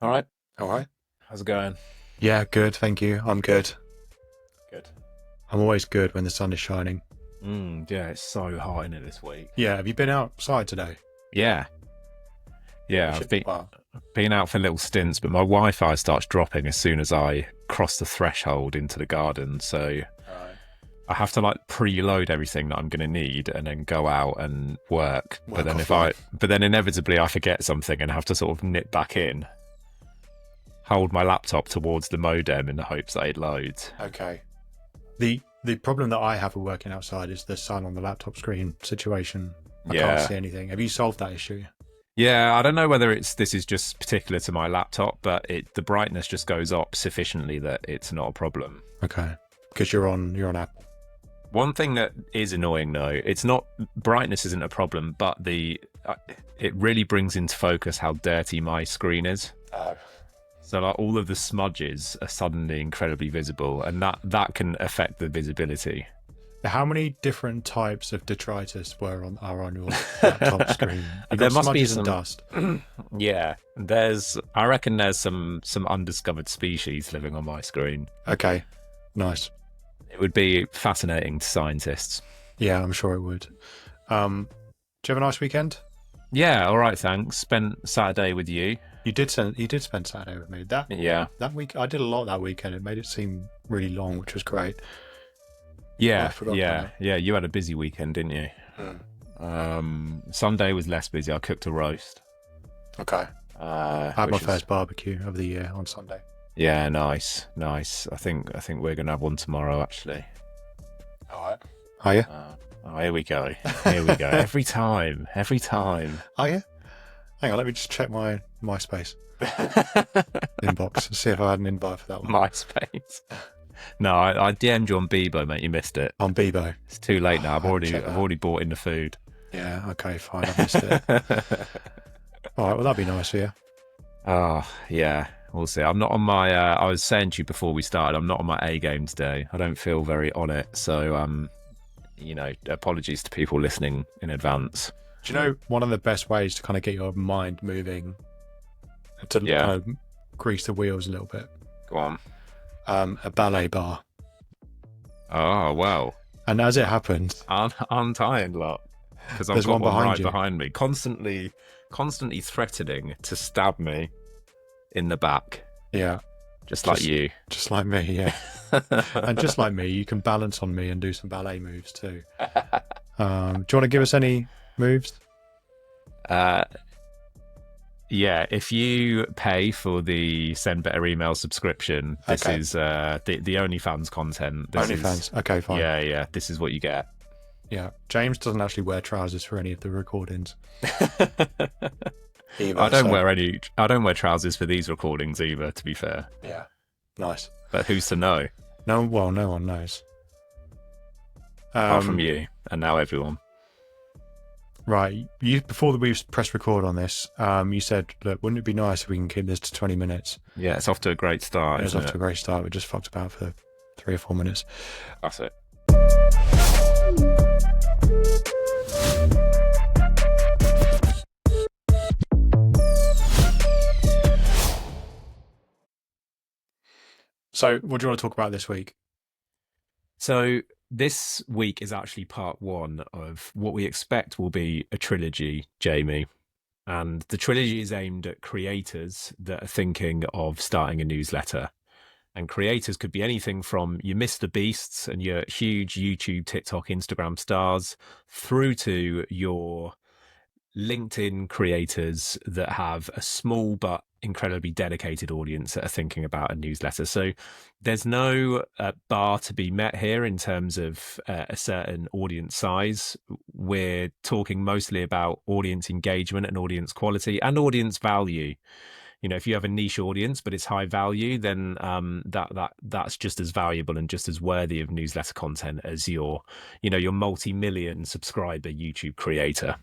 All right. All right. How's it going? Yeah, good. Thank you. I'm good. Good. I'm always good when the sun is shining. Yeah, it's so hot in it this week. Yeah. Have you been outside today? Yeah. Yeah, I've been Well, been out for little stints, but my Wi-Fi starts dropping as soon as I cross the threshold into the garden. So right. I have to like preload everything that I'm going to need and then go out and work. But then offline. but then inevitably I forget something and have to sort of nip back in, hold my laptop towards the modem in the hopes that it loads. Okay. The problem that I have with working outside is the sun on the laptop screen situation. I can't see anything. Have you solved that issue? Yeah, I don't know whether this is just particular to my laptop, but the brightness just goes up sufficiently that it's not a problem. Okay. Because you're on Apple. One thing that is annoying though, it's not brightness isn't a problem, but it really brings into focus how dirty my screen is. So like all of the smudges are suddenly incredibly visible, and that can affect the visibility. How many different types of detritus are on your laptop screen? There must be some dust. Yeah, I reckon there's some undiscovered species living on my screen. Okay, nice. It would be fascinating to scientists. Yeah, I'm sure it would. Do you have a nice weekend? Yeah, all right, thanks. Spent Saturday with you. You did spend Saturday with me. That week I did a lot that weekend. It made it seem really long, which was great. Yeah. You had a busy weekend, didn't you? Sunday was less busy. I cooked a roast. Okay. I had my first barbecue of the year on Sunday. Yeah, nice. I think we're gonna have one tomorrow, actually. All right. Are you? Here we go. every time. Are you? Hang on, let me just check my MySpace inbox and see if I had an invite for that one. MySpace. No, I DM'd you on Bebo, mate. You missed it. On Bebo. It's too late now. I've already bought in the food. Yeah. Okay. Fine. I missed it. All right. Well, that'd be nice for you. Oh yeah. We'll see. I'm not on my. I was saying to you before we started. I'm not on my A game today. I don't feel very on it. So apologies to people listening in advance. Do you know one of the best ways to kind of get your mind moving to kind of grease the wheels a little bit? Go on. A ballet bar. Oh, wow. And as it happens, aren't I in luck? Because I've got one behind me, constantly threatening to stab me in the back. Yeah. Just like you. Just like me, yeah. And just like me, you can balance on me and do some ballet moves too. Do you want to give us any moves? Yeah, if you pay for the Send Better Email subscription, this is the OnlyFans content. OnlyFans, okay, fine. Yeah, this is what you get. Yeah, James doesn't actually wear trousers for any of the recordings. I don't wear trousers for these recordings either, to be fair. Yeah, nice. But who's to know? No one knows. Apart from you, and now everyone. Right, before we press record on this, you said, look, wouldn't it be nice if we can keep this to 20 minutes? Yeah, it's off to a great start. It's off to a great start. We just fucked about for 3 or 4 minutes. That's it. So, what do you want to talk about this week? So, this week is actually part 1 of what we expect will be a trilogy, Jamie. And the trilogy is aimed at creators that are thinking of starting a newsletter. And creators could be anything from your Mr. Beasts and your huge YouTube, TikTok, Instagram stars through to your LinkedIn creators that have a small but incredibly dedicated audience that are thinking about a newsletter. So there's no bar to be met here in terms of a certain audience size. We're talking mostly about audience engagement and audience quality and audience value. You know, if you have a niche audience but it's high value, then that's just as valuable and just as worthy of newsletter content as your multi-million subscriber YouTube creator.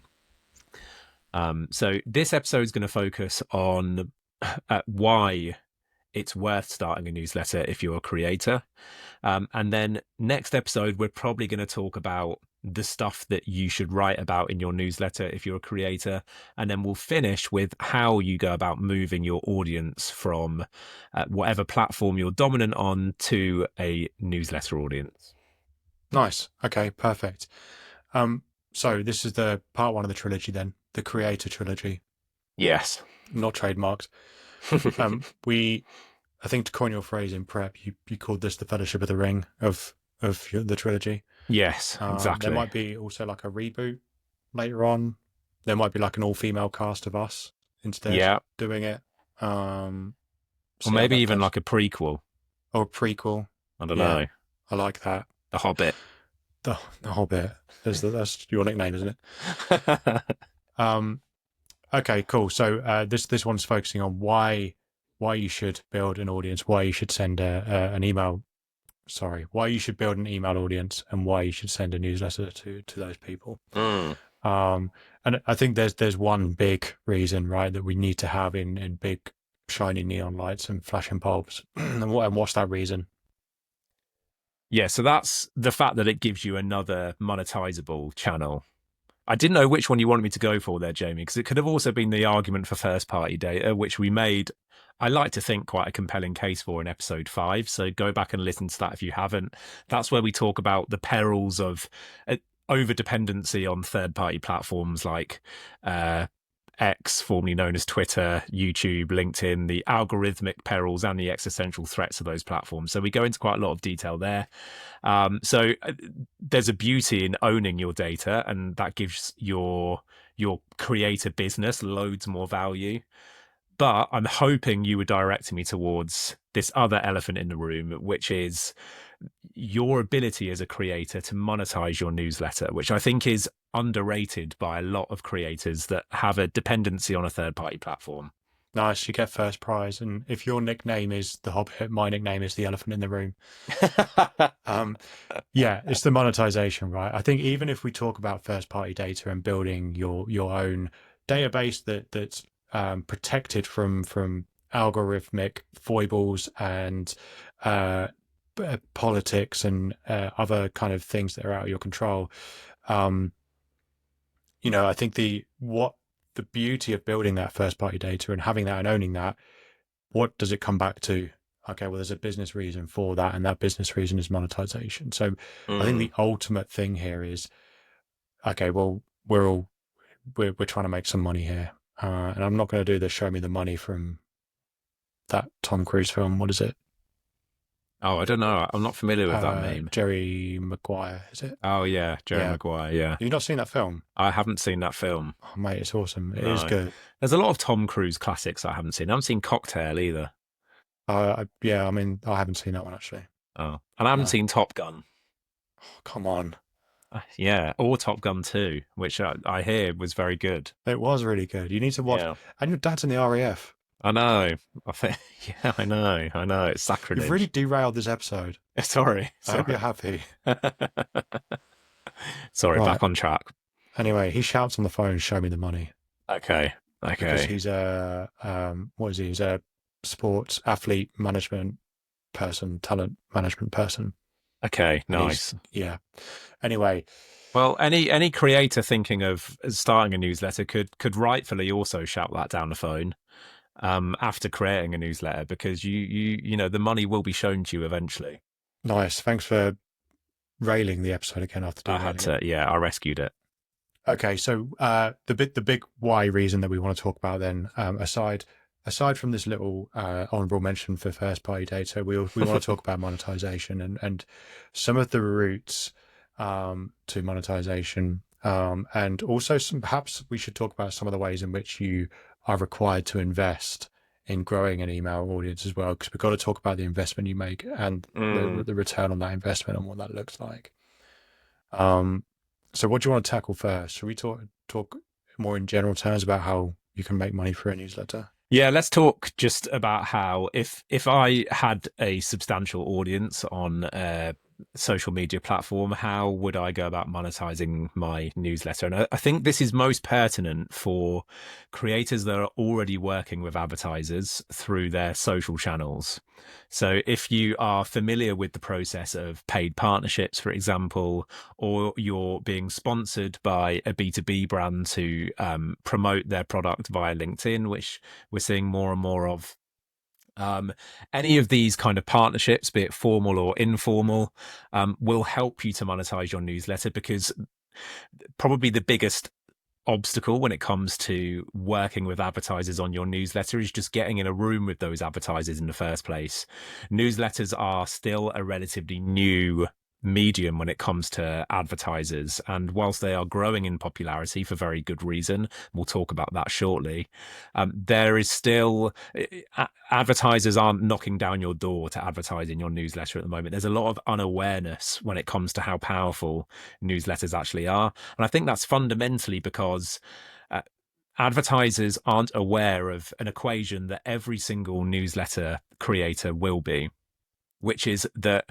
So this episode is going to focus on why it's worth starting a newsletter if you're a creator. And then next episode, we're probably going to talk about the stuff that you should write about in your newsletter if you're a creator, and then we'll finish with how you go about moving your audience from whatever platform you're dominant on to a newsletter audience. Nice. Okay, perfect. So this is the part one of the trilogy then, the creator trilogy, Yes. not trademarked. I think to coin your phrase in prep, you called this the Fellowship of the Ring of the trilogy. Yes, There exactly. might be also like a reboot later on. There might be like an all-female cast of us instead Yeah. doing it. Or See how maybe that even goes. like a prequel. Or a prequel. I don't Yeah, know. I like that. The Hobbit. The Hobbit. That's your nickname, isn't it? Um, okay, cool. So this one's focusing on why you should build an audience, why you should send an email. Sorry, why you should build an email audience, and why you should send a newsletter to those people. Mm. And I think there's one big reason, right, that we need to have in big shiny neon lights and flashing bulbs. And what's that reason? Yeah, so that's the fact that it gives you another monetizable channel. I didn't know which one you wanted me to go for there, Jamie, because it could have also been the argument for first party data, which we made, I like to think, quite a compelling case for in episode 5. So go back and listen to that if you haven't. That's where we talk about the perils of over dependency on third party platforms like X, formerly known as Twitter, YouTube, LinkedIn, the algorithmic perils and the existential threats of those platforms. So we go into quite a lot of detail there. So there's a beauty in owning your data, and that gives your creator business loads more value. But I'm hoping you were directing me towards this other elephant in the room, which is your ability as a creator to monetize your newsletter, which I think is underrated by a lot of creators that have a dependency on a third party platform. Nice, you get first prize. And if your nickname is the Hobbit, my nickname is the elephant in the room. Yeah, it's the monetization, right? I think even if we talk about first party data and building your own database that's protected from algorithmic foibles and politics and other kind of things that are out of your control, um, I think the beauty of building that first party data and having that and owning that, what does it come back to? Okay, well, there's a business reason for that, and that business reason is monetization. So I think the ultimate thing here is, okay, well, we're trying to make some money here, and I'm not going to do the show me the money from that Tom Cruise film. What is it? Oh, I don't know. I'm not familiar with that name. Jerry Maguire, is it? Oh, yeah, Jerry Yeah. Maguire. Yeah. Have you not seen that film? I haven't seen that film. Oh, mate, it's awesome. It is No. good. There's a lot of Tom Cruise classics I haven't seen. I haven't seen Cocktail either. Yeah, I mean, I haven't seen that one actually. Oh, and I haven't No. seen Top Gun. Oh, come on. Yeah, or Top Gun 2, which I hear was very good. It was really good. You need to watch. Yeah. And your dad's in the RAF. I know. I think, yeah, I know. It's sacrilege. You've really derailed this episode. Sorry. I hope you're happy. Sorry, Right. back on track. Anyway, he shouts on the phone, "Show me the money." Okay. Because he's a what is he? He's a sports athlete management person, talent management person. Okay, nice. Yeah. Anyway, well, any creator thinking of starting a newsletter could rightfully also shout that down the phone after creating a newsletter, because you know the money will be shown to you eventually. Nice. Thanks for railing the episode again after I had to, yeah, I rescued it. Okay, so the big why reason that we want to talk about then, aside from this little honorable mention for first party data, we want to talk about monetization and some of the routes to monetization, and also perhaps we should talk about some of the ways in which you are required to invest in growing an email audience as well, because we've got to talk about the investment you make and the return on that investment and what that looks like. So what do you want to tackle first? Should we talk more in general terms about how you can make money for a newsletter? Yeah, let's talk just about how if I had a substantial audience on social media platform, how would I go about monetizing my newsletter? And I think this is most pertinent for creators that are already working with advertisers through their social channels. So if you are familiar with the process of paid partnerships, for example, or you're being sponsored by a B2B brand to promote their product via LinkedIn, which we're seeing more and more of, um, any of these kind of partnerships, be it formal or informal, will help you to monetize your newsletter, because probably the biggest obstacle when it comes to working with advertisers on your newsletter is just getting in a room with those advertisers in the first place. Newsletters are still a relatively new medium when it comes to advertisers, and whilst they are growing in popularity for very good reason, we'll talk about that shortly, there is still advertisers aren't knocking down your door to advertise in your newsletter at the moment. There's a lot of unawareness when it comes to how powerful newsletters actually are, and I think that's fundamentally because uh, advertisers aren't aware of an equation that every single newsletter creator will be, which is that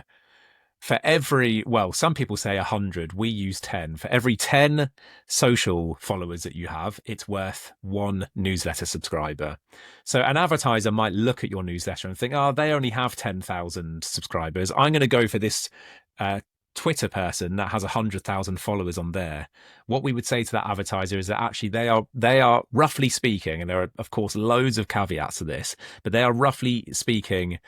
for every, well, some people say 100, we use 10. For every 10 social followers that you have, it's worth one newsletter subscriber. So an advertiser might look at your newsletter and think, oh, they only have 10,000 subscribers. I'm going to go for this uh, Twitter person that has 100,000 followers on there. What we would say to that advertiser is that actually they are roughly speaking, and there are of course loads of caveats to this, but they are roughly speaking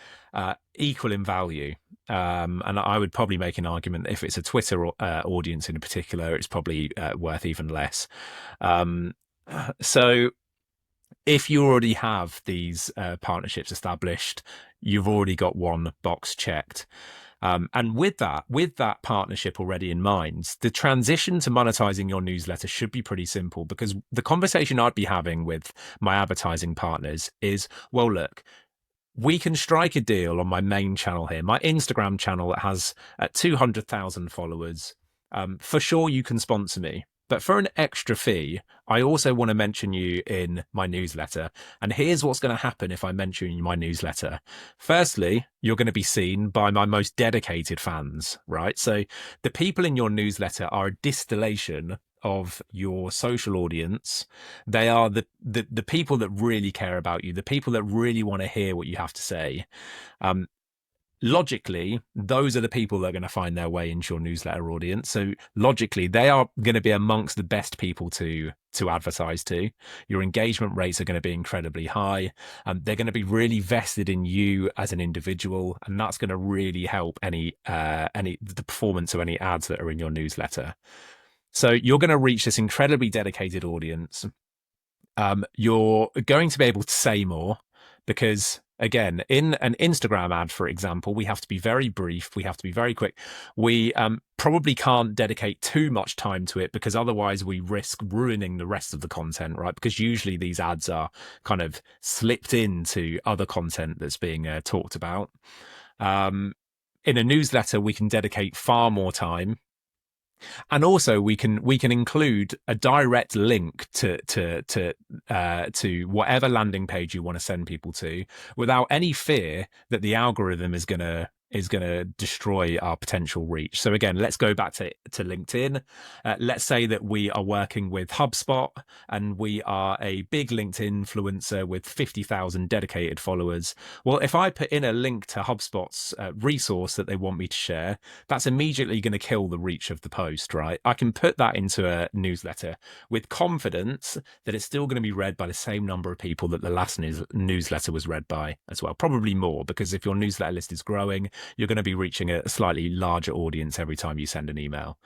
equal in value. And I would probably make an argument that if it's a Twitter audience in particular, it's probably worth even less. So if you already have these partnerships established, you've already got one box checked. And with that partnership already in mind, the transition to monetizing your newsletter should be pretty simple, because the conversation I'd be having with my advertising partners is, well, look, we can strike a deal on my main channel here, my Instagram channel that has 200,000 followers. For sure, you can sponsor me. But for an extra fee, I also want to mention you in my newsletter. And here's what's going to happen if I mention you in my newsletter. Firstly, you're going to be seen by my most dedicated fans, right? So the people in your newsletter are a distillation of your social audience. They are the people that really care about you, the people that really want to hear what you have to say. Logically, those are the people that are going to find their way into your newsletter audience. So logically, they are going to be amongst the best people to advertise to. Your engagement rates are going to be incredibly high. They're going to be really vested in you as an individual, and that's going to really help the performance of any ads that are in your newsletter. So you're going to reach this incredibly dedicated audience. You're going to be able to say more because, again, in an Instagram ad, for example, we have to be very brief. We have to be very quick. We probably can't dedicate too much time to it, because otherwise we risk ruining the rest of the content, right? Because usually these ads are kind of slipped into other content that's being talked about. In a newsletter, we can dedicate far more time. And also we can include a direct link to whatever landing page you want to send people to, without any fear that the algorithm is gonna destroy our potential reach. So again, let's go back to LinkedIn. Let's say that we are working with HubSpot and we are a big LinkedIn influencer with 50,000 dedicated followers. Well, if I put in a link to HubSpot's resource that they want me to share, that's immediately going to kill the reach of the post, right? I can put that into a newsletter with confidence that it's still going to be read by the same number of people that the last newsletter was read by as well. Probably more, because if your newsletter list is growing, you're going to be reaching a slightly larger audience every time you send an email.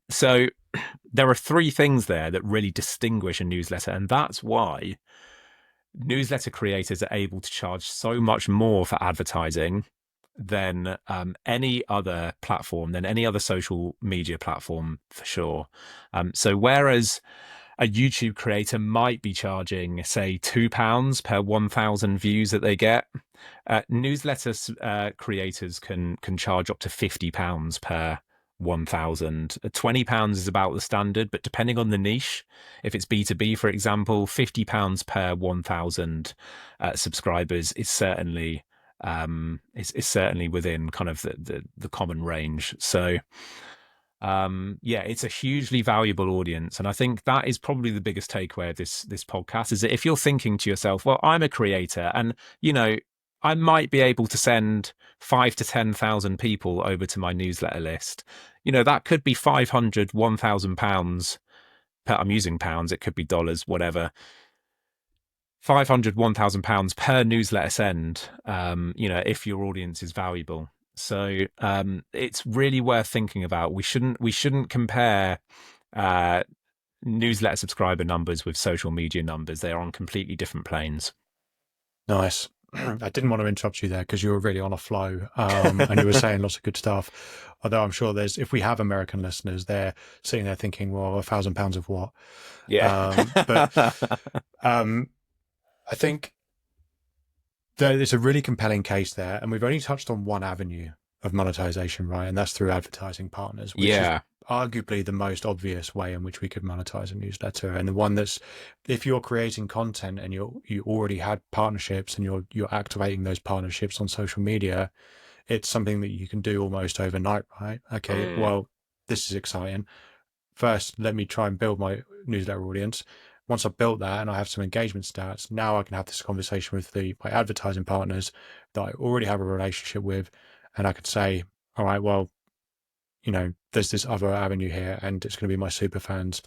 So there are three things there that really distinguish a newsletter, and that's why newsletter creators are able to charge so much more for advertising than any other platform, than any other social media platform, for sure. So whereas a YouTube creator might be charging, say, £2 per 1,000 views that they get, newsletter creators can charge up to £50 per 1,000. £20 is about the standard, but depending on the niche, if it's B2B, for example, £50 per 1,000 subscribers is certainly is certainly within kind of the common range. So yeah, it's a hugely valuable audience, and I think that is probably the biggest takeaway of this podcast, is that if you're thinking to yourself, well, I'm a creator, and I might be able to send 5 to 10,000 people over to my newsletter list. That could be 500, £1,000 per, I'm using pounds, it could be dollars, whatever. 500, £1,000 per newsletter send, if your audience is valuable. So it's really worth thinking about. We shouldn't compare uh, newsletter subscriber numbers with social media numbers. They are on completely different planes. Nice. I didn't want to interrupt you there because you were really on a flow, and you were saying lots of good stuff. Although I'm sure if we have American listeners, they're sitting there thinking, well, £1,000 of what? Yeah. But I think there's a really compelling case there, and we've only touched on one avenue of monetization, right? And that's through advertising partners, which is Yeah. arguably the most obvious way in which we could monetize a newsletter, and the one that's, if you're creating content and you already had partnerships and you're activating those partnerships on social media, it's something that you can do almost overnight, right? Okay, Mm. well, this is exciting. First, let me try and build my newsletter audience. Once I've built that and I have some engagement stats, now I can have this conversation with my advertising partners that I already have a relationship with, and I could say, all right, well, there's this other avenue here, and it's going to be my super fans.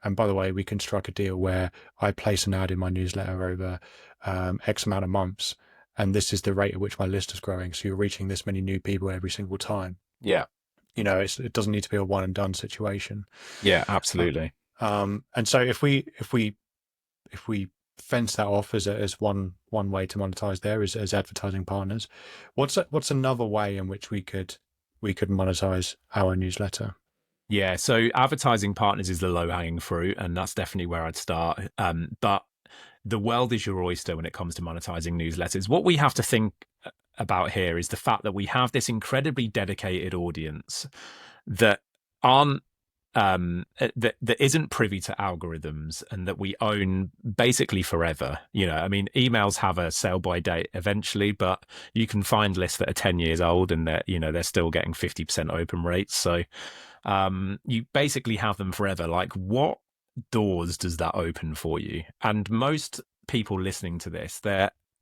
And by the way, we can strike a deal where I place an ad in my newsletter over X amount of months, and this is the rate at which my list is growing. So you're reaching this many new people every single time. Yeah. It doesn't need to be a one and done situation. Yeah, Uh, absolutely. and so if we fence that off as one way to monetize there as advertising partners, what's another way in which we could monetize our newsletter? Yeah, so advertising partners is the low hanging fruit, and that's definitely where I'd start. But the world is your oyster when it comes to monetizing newsletters. What we have to think about here is the fact that we have this incredibly dedicated audience that aren't that isn't privy to algorithms, and that we own basically forever. I mean, emails have a sell by date eventually, but you can find lists that are 10 years old and that they're still getting 50% open rates. So you basically have them forever. Like, what doors does that open for you? And most people listening to this,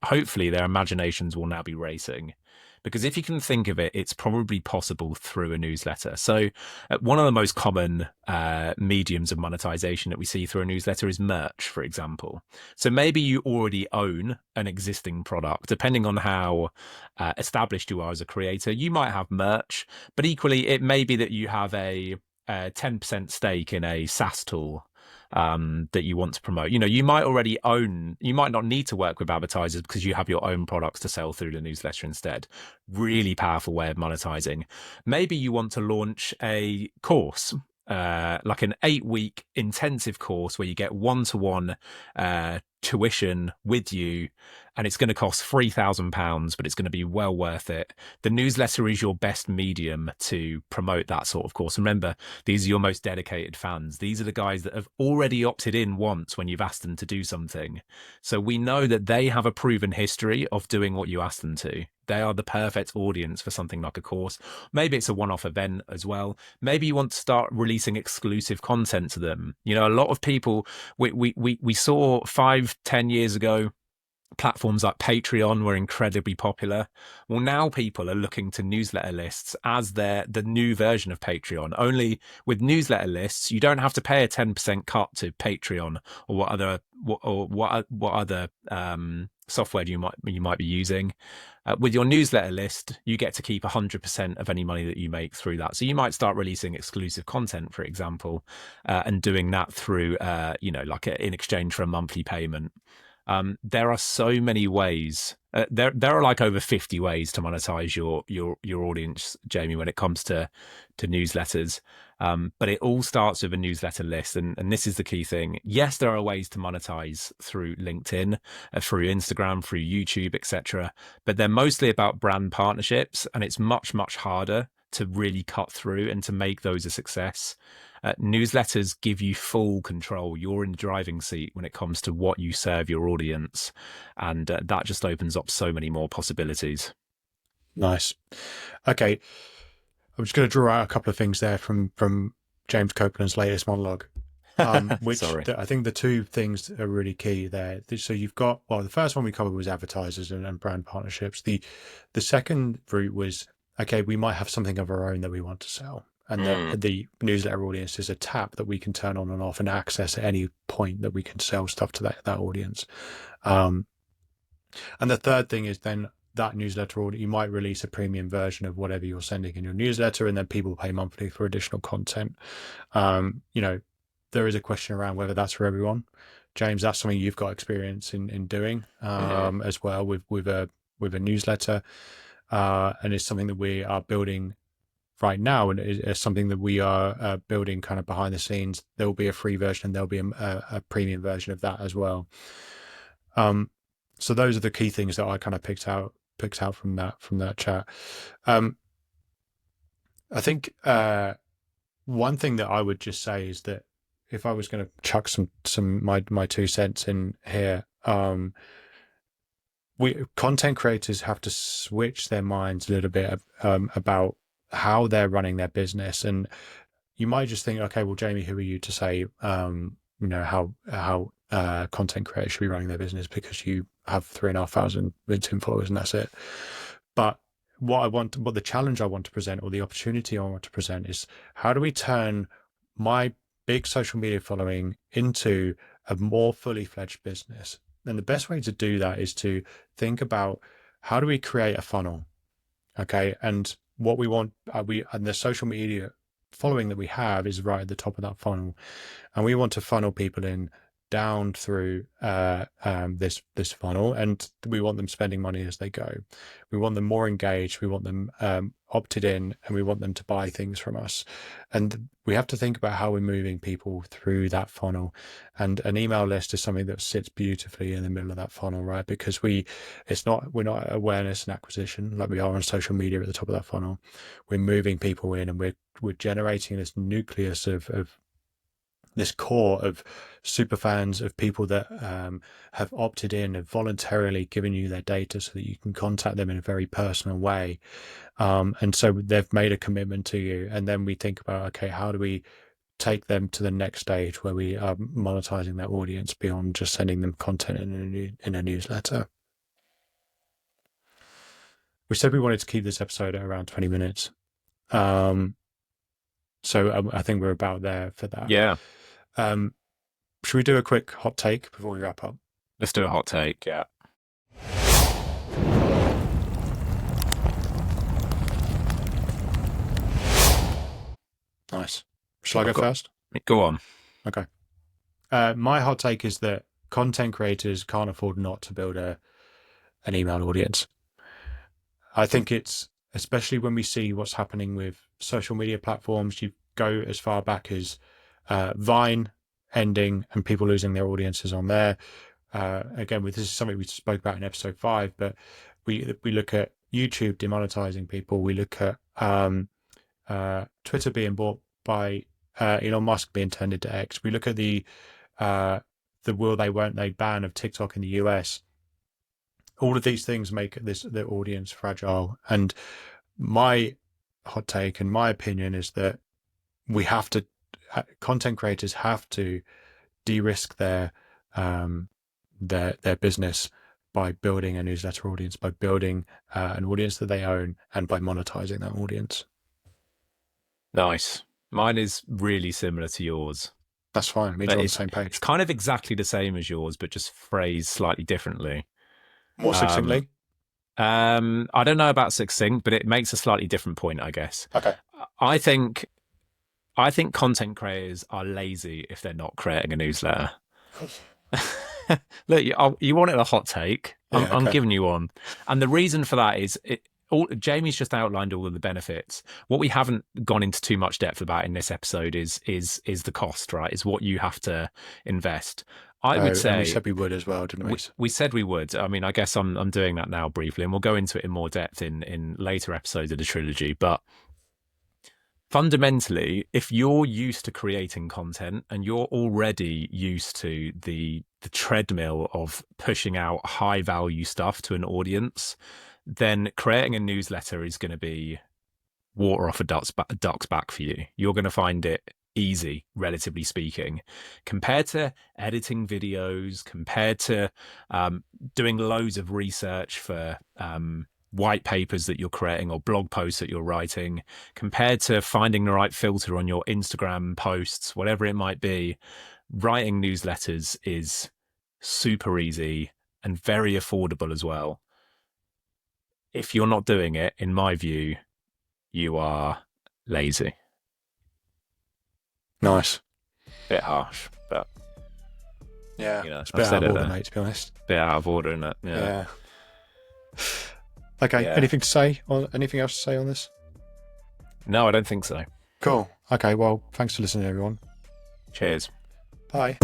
hopefully their imaginations will now be racing, because if you can think of it, it's probably possible through a newsletter. So one of the most common mediums of monetization that we see through a newsletter is merch, for example. So maybe you already own an existing product. Depending on how established you are as a creator, you might have merch, but equally it may be that you have a 10% stake in a SaaS tool that you want to promote. You might already own, you might not need to work with advertisers because you have your own products to sell through the newsletter instead. Really powerful way of monetizing. Maybe you want to launch a course, like an 8-week intensive course where you get one-to-one tuition with you, and it's going to cost £3,000, but it's going to be well worth it. The newsletter is your best medium to promote that sort of course. Remember, these are your most dedicated fans. These are the guys that have already opted in once when you've asked them to do something. So we know that they have a proven history of doing what you ask them to. They are the perfect audience for something like a course. Maybe it's a one-off event as well. Maybe you want to start releasing exclusive content to them. A lot of people, we saw 5-10 years ago, platforms like Patreon were incredibly popular. Well, now people are looking to newsletter lists as the new version of Patreon. Only with newsletter lists, you don't have to pay a 10% cut to Patreon or what other software you might be using. With your newsletter list, you get to keep 100% of any money that you make through that. So you might start releasing exclusive content, for example, and doing that through, like in exchange for a monthly payment. There are so many ways. There are like over 50 ways to monetize your audience, Jamie, when it comes to newsletters. But it all starts with a newsletter list, and this is the key thing. Yes, there are ways to monetize through LinkedIn, through Instagram, through YouTube, etc. But they're mostly about brand partnerships, and it's much harder to really cut through and to make those a success. Newsletters give you full control. You're in the driving seat when it comes to what you serve your audience, and that just opens up so many more possibilities. Nice. Okay, I'm just going to draw out a couple of things there from James Copeland's latest monologue. Which Sorry. I think the two things are really key there. So you've got, well, the first one we covered was advertisers and brand partnerships. The second route was, okay, we might have something of our own that we want to sell, and the newsletter audience is a tap that we can turn on and off and access at any point that we can sell stuff to that audience. And the third thing is then that newsletter audience, you might release a premium version of whatever you're sending in your newsletter, and then people pay monthly for additional content. There is a question around whether that's for everyone. James, that's something you've got experience in doing as well with a newsletter, and it's something that we are building right now, and it's something that we are building kind of behind the scenes. There will be a free version, and there'll be a premium version of that as well. So those are the key things that I kind of picked out from that chat. I think one thing that I would just say is that if I was going to chuck some my 2 cents in here, content creators have to switch their minds a little bit about how they're running their business. And you might just think, okay, well, Jamie, who are you to say, how content creators should be running their business because you have 3,500 LinkedIn followers and that's it. But what the challenge I want to present, or the opportunity I want to present, is how do we turn my big social media following into a more fully fledged business? And the best way to do that is to think about, how do we create a funnel? Okay. And what we want, and the social media following that we have is right at the top of that funnel. And we want to funnel people in down through this funnel, and we want them spending money as they go. We want them more engaged. We want them opted in, and we want them to buy things from us. And we have to think about how we're moving people through that funnel. And an email list is something that sits beautifully in the middle of that funnel, right? Because we're not awareness and acquisition like we are on social media at the top of that funnel. We're moving people in, and we're generating this nucleus of this core of super fans, of people that have opted in, have voluntarily given you their data so that you can contact them in a very personal way. And so they've made a commitment to you. And then we think about, okay, how do we take them to the next stage where we are monetizing that audience beyond just sending them content in a newsletter? We said we wanted to keep this episode at around 20 minutes. So I think we're about there for that. Yeah. Should we do a quick hot take before we wrap up? Let's do a hot take. Yeah. Nice. Shall I go first? Go on. Okay. My hot take is that content creators can't afford not to build an email audience. I think it's, especially when we see what's happening with social media platforms, you go as far back as Vine ending and people losing their audiences on there. Again, this is something we spoke about in episode 5, but we look at YouTube demonetizing people. We look at Twitter being bought by Elon Musk, being turned into X. We look at the will they won't they ban of TikTok in the US. All of these things make the audience fragile. And my hot take and my opinion is that content creators have to de-risk their business by building a newsletter audience, by building an audience that they own, and by monetizing that audience. Nice. Mine is really similar to yours. That's fine. Means we're on the same page. It's kind of exactly the same as yours, but just phrased slightly differently. More succinctly? I don't know about succinct, but it makes a slightly different point, I guess. Okay. I think content creators are lazy if they're not creating a newsletter. Look, you wanted a hot take. I'm giving you one. And the reason for that is Jamie's just outlined all of the benefits. What we haven't gone into too much depth about in this episode is the cost, right? Is what you have to invest. I would say, and we said we would as well, didn't we? We said we would. I mean, I guess I'm doing that now briefly, and we'll go into it in more depth in later episodes of the trilogy. But fundamentally, if you're used to creating content and you're already used to the treadmill of pushing out high value stuff to an audience, then creating a newsletter is going to be water off a duck's back for you. You're going to find it easy, relatively speaking, compared to editing videos, compared to doing loads of research for white papers that you're creating or blog posts that you're writing, compared to finding the right filter on your Instagram posts, whatever it might be. Writing newsletters is super easy and very affordable as well. If you're not doing it, in my view, you are lazy. Nice. Bit harsh, but yeah, you know, it's a bit out of order, mate, to be honest. Bit out of order, isn't it? Yeah. Okay. Yeah. Anything else to say on this? No, I don't think so. Cool. Okay. Well, thanks for listening, everyone. Cheers. Bye.